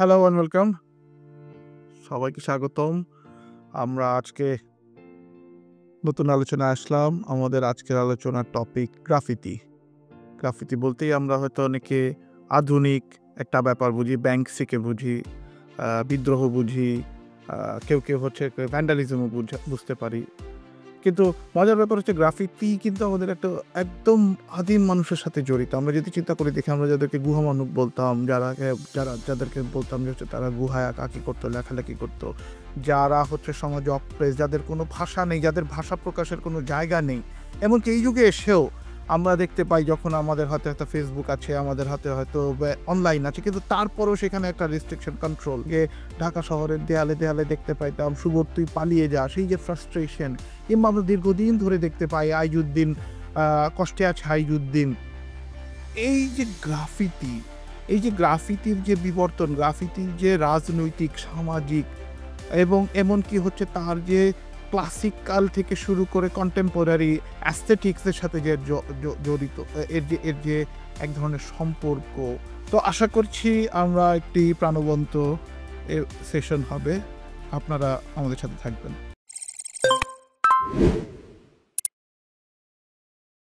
Hello and welcome. সবাইকে স্বাগতম। আমরা আজকে নতুন আলোচনায় আসলাম। আমাদের আজকের আলোচনার টপিক গ্রাফিতি। গ্রাফিতি বলতেই আমরা হয়তো অনেকে আধুনিক একটা ব্যাপার বুঝি, ব্যাংকসিকে বুঝি, বিদ্রোহ বুঝি, কেউ হচ্ছে ভ্যান্ডালিজমও বুঝতে পারি। কিন্তু মজার ব্যাপার হচ্ছে গ্রাফিতি কিন্তু আমাদের একটা একদম আদিম মানুষের সাথে জড়িত। আমরা যদি চিন্তা করে দেখি, আমরা যাদেরকে গুহা মানব বলতাম, যাদেরকে বলতাম যে হচ্ছে তারা গুহায় আঁকাআঁকি করতো, লেখালেখি করতো, যারা হচ্ছে সমাজে অপ্রেস, যাদের কোনো ভাষা নেই, যাদের ভাষা প্রকাশের কোনো জায়গা নেই, এমনকি এই যুগে এসেও আমরা দেখতে পাই যখন আমাদের হাতে হয়তো ফেসবুক আছে, আমাদের হাতে হয়তো অনলাইন আছে, কিন্তু তারপরেও সেখানে একটা রেস্ট্রিকশন কন্ট্রোল। ঢাকা শহরের দেয়ালে দেয়ালে দেখতে পাইতাম সুবোধ তুই পালিয়ে যা, সেই যে ফ্রাস্ট্রেশন। কিংবা আমরা দীর্ঘদিন ধরে দেখতে পাই আইজুদ্দিন, কষ্টে আছে আইজুদ্দিন। এই যে গ্রাফিতি, এই যে গ্রাফিতির যে বিবর্তন, গ্রাফিতির যে রাজনৈতিক, সামাজিক এবং এমনকি হচ্ছে তার যে ক্লাসিক কাল থেকে শুরু করে কন্টেম্পোরারি অ্যাস্থেটিক্সের সাথে যে জড়িত, এর যে এক ধরনের সম্পর্ক। তো আশা করছি আমরা একটি প্রাণবন্ত সেশন হবে, আপনারা আমাদের সাথে থাকবেন।